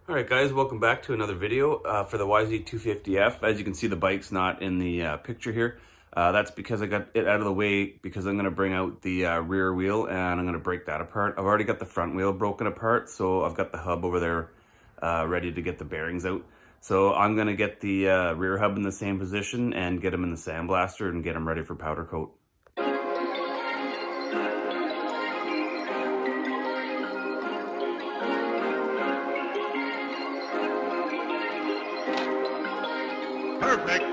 Alright guys, welcome back to another video for the YZ250F. As you can see, the bike's not in the picture here. That's because I got it out of the way because I'm going to bring out the rear wheel and I'm going to break that apart. I've already got the front wheel broken apart, so I've got the hub over there ready to get the bearings out. So I'm going to get the rear hub in the same position and get them in the sandblaster and get them ready for powder coat. Perfect.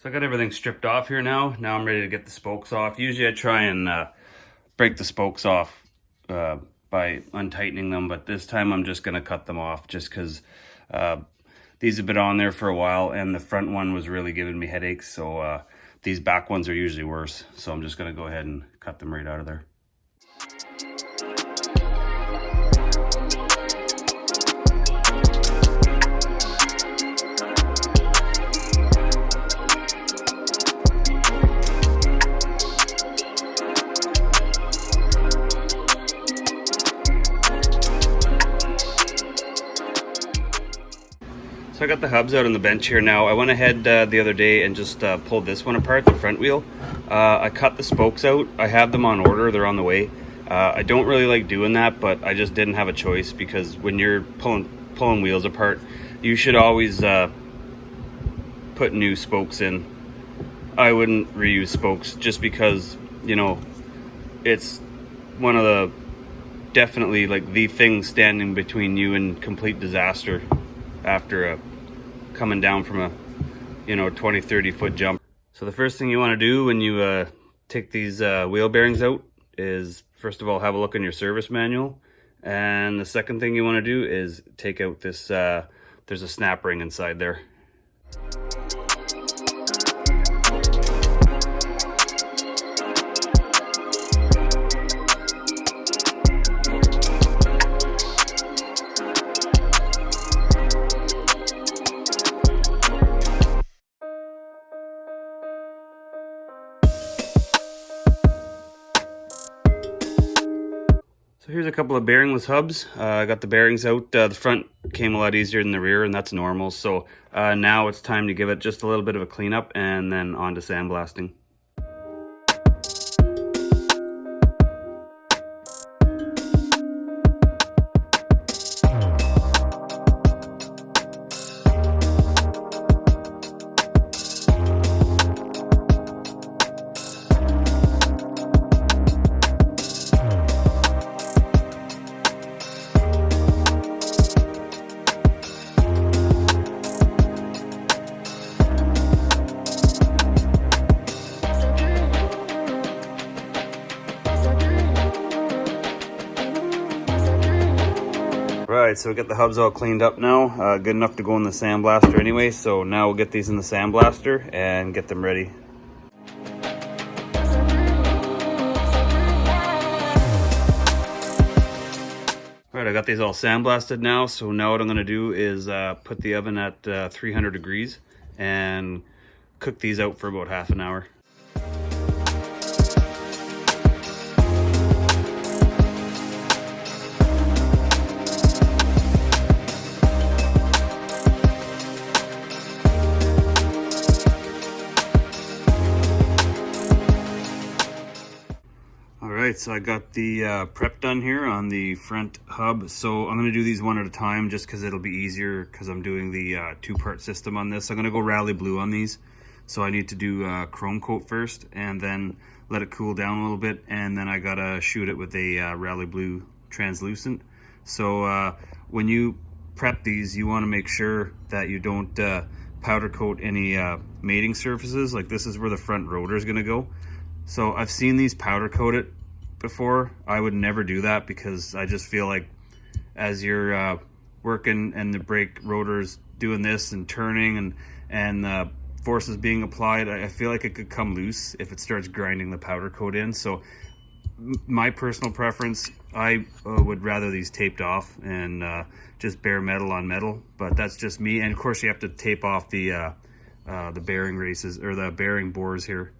So I got everything stripped off here now. Now I'm ready to get the spokes off. Usually I try and break the spokes off by untightening them, but this time I'm just gonna cut them off just because these have been on there for a while and the front one was really giving me headaches. So these back ones are usually worse. So I'm just gonna go ahead and cut them right out of there. So I got the hubs out on the bench here now. I went ahead the other day and just pulled this one apart, the front wheel. I cut the spokes out. I have them on order, they're on the way. I don't really like doing that, but I just didn't have a choice because when you're pulling wheels apart, you should always put new spokes in. I wouldn't reuse spokes just because, you know, it's one of the, definitely like the thing standing between you and complete disaster after coming down from a 20-30 foot jump. So the first thing you want to do when you take these wheel bearings out is first of all have a look in your service manual, and the second thing you want to do is take out this there's a snap ring inside there. So here's a couple of bearingless hubs. I got the bearings out. The front came a lot easier than the rear, and that's normal. So now it's time to give it just a little bit of a cleanup and then on to sandblasting. Right, so we got the hubs all cleaned up now, good enough to go in the sandblaster anyway. So now we'll get these in the sandblaster and get them ready. All right, I got these all sandblasted now. So now what I'm gonna do is put the oven at 300 degrees and cook these out for about half an hour. Alright, so I got the prep done here on the front hub. So I'm going to do these one at a time just because it'll be easier because I'm doing the two-part system on this. I'm going to go rally blue on these. So I need to do chrome coat first, and then let it cool down a little bit, and then I gotta shoot it with a Rally Blue translucent. So when you prep these, you want to make sure that you don't powder coat any mating surfaces. Like this is where the front rotor is going to go. So I've seen these powder coated before. I would never do that because I just feel like as you're working and the brake rotor's doing this and turning and the force is being applied, I feel like it could come loose if it starts grinding the powder coat in. So my personal preference, I would rather these taped off and just bare metal on metal, but that's just me. And of course you have to tape off the bearing races or the bearing bores here.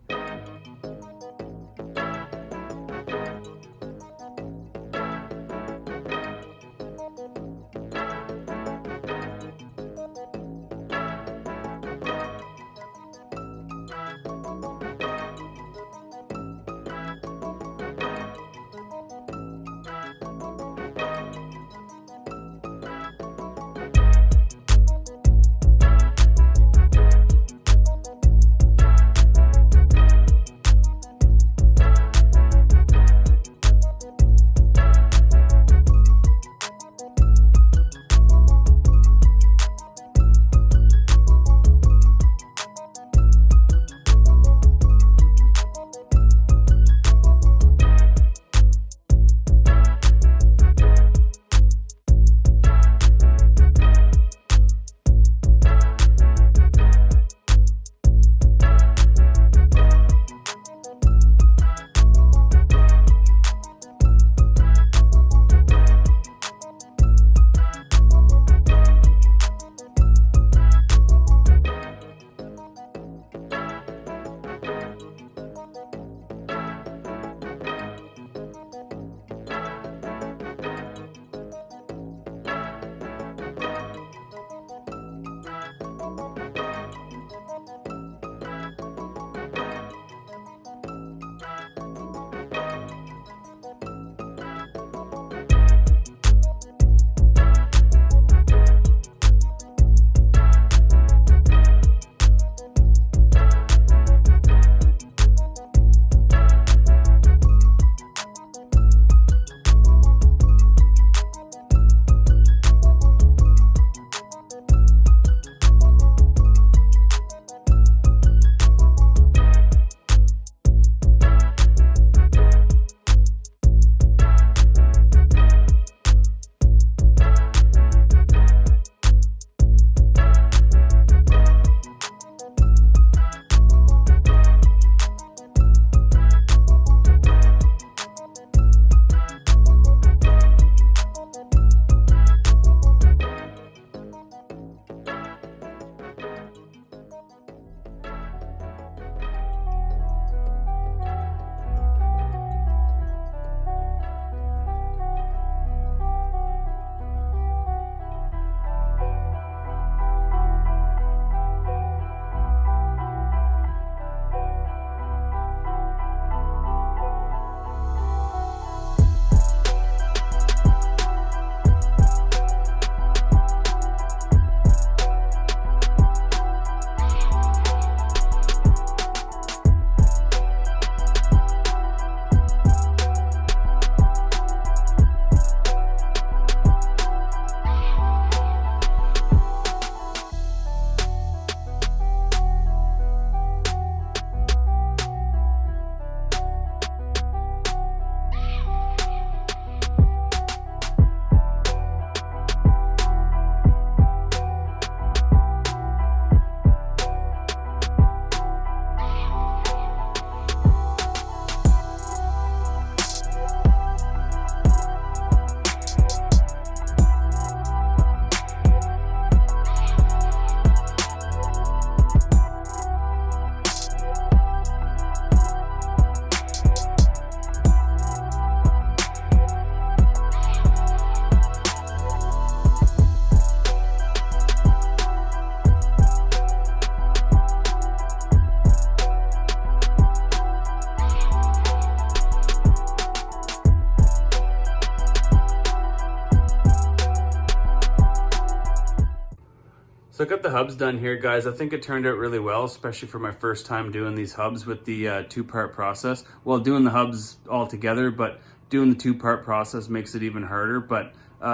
So I got the hubs done here, guys. I think it turned out really well, especially for my first time doing these hubs with the two-part process. Well, doing the hubs all together, but doing the two-part process makes it even harder. But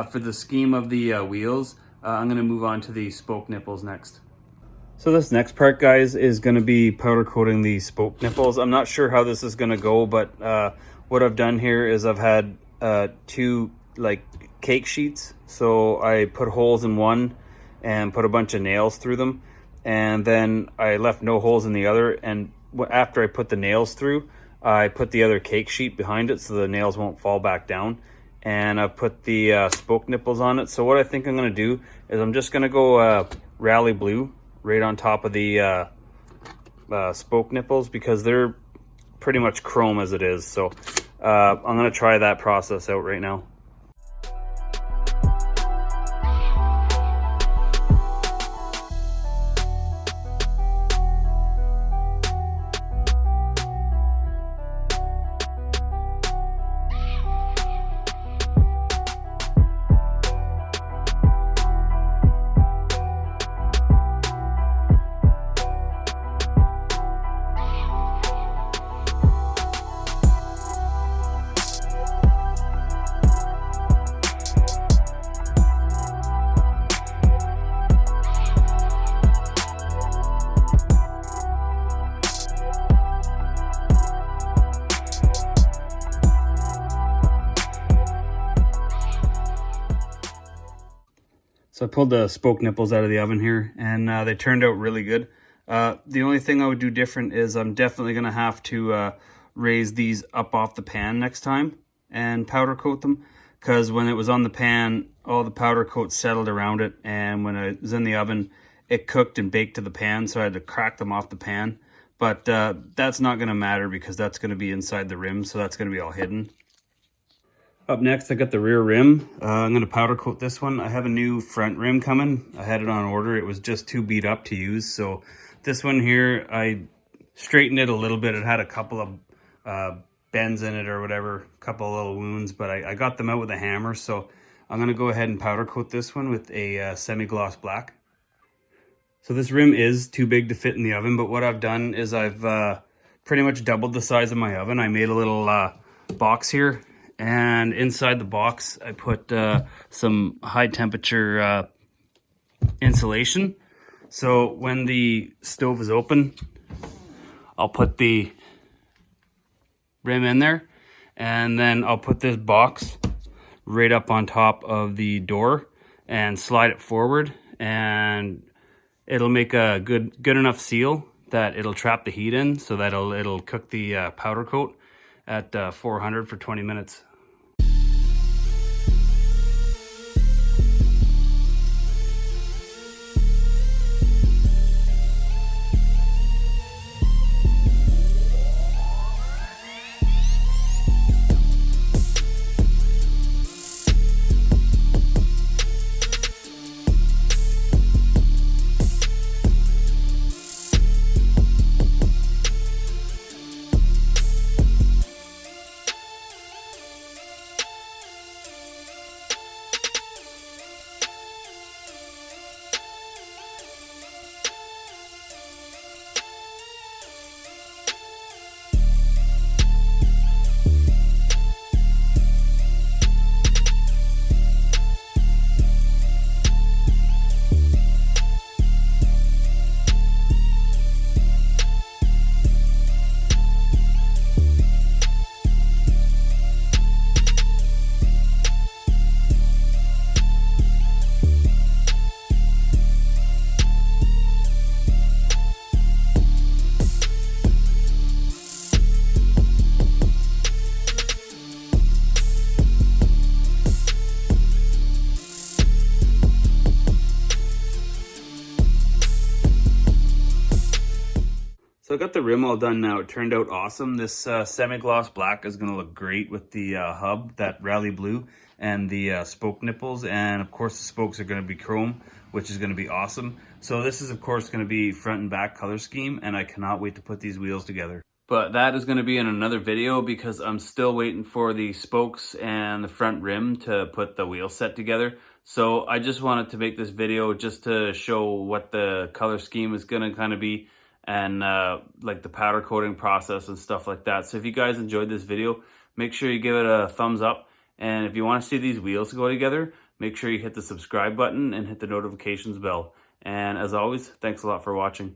for the scheme of the wheels, I'm gonna move on to the spoke nipples next. So this next part, guys, is gonna be powder coating the spoke nipples. I'm not sure how this is gonna go, but what I've done here is I've had two like cake sheets. So I put holes in one and put a bunch of nails through them, and then I left no holes in the other, and after I put the nails through, I put the other cake sheet behind it so the nails won't fall back down, and I put the spoke nipples on it. So what I think I'm going to do is I'm just going to go rally blue right on top of the spoke nipples, because they're pretty much chrome as it is. So I'm going to try that process out right now. So I pulled the spoke nipples out of the oven here, and they turned out really good. The only thing I would do different is I'm definitely going to have to raise these up off the pan next time and powder coat them, because when it was on the pan, all the powder coat settled around it, and when it was in the oven, it cooked and baked to the pan, so I had to crack them off the pan. But that's not going to matter, because that's going to be inside the rim, so that's going to be all hidden. Up next, I got the rear rim. I'm going to powder coat this one. I have a new front rim coming. I had it on order. It was just too beat up to use. So this one here, I straightened it a little bit. It had a couple of bends in it or whatever, a couple of little wounds, but I got them out with a hammer. So I'm going to go ahead and powder coat this one with a semi-gloss black. So this rim is too big to fit in the oven, but what I've done is I've pretty much doubled the size of my oven. I made a little box here. And inside the box, I put some high temperature insulation. So when the stove is open, I'll put the rim in there, and then I'll put this box right up on top of the door and slide it forward, and it'll make a good enough seal that it'll trap the heat in, so that it'll cook the powder coat at 400 for 20 minutes. So I got the rim all done now. It turned out awesome. This semi-gloss black is going to look great with the hub, that rally blue, and the spoke nipples. And of course the spokes are going to be chrome, which is going to be awesome. So this is of course going to be front and back color scheme, and I cannot wait to put these wheels together. But that is going to be in another video, because I'm still waiting for the spokes and the front rim to put the wheel set together. So I just wanted to make this video just to show what the color scheme is gonna kind of be, and like the powder coating process and stuff like that. So if you guys enjoyed this video, make sure you give it a thumbs up. And if you want to see these wheels go together, make sure you hit the subscribe button and hit the notifications bell. And as always, thanks a lot for watching.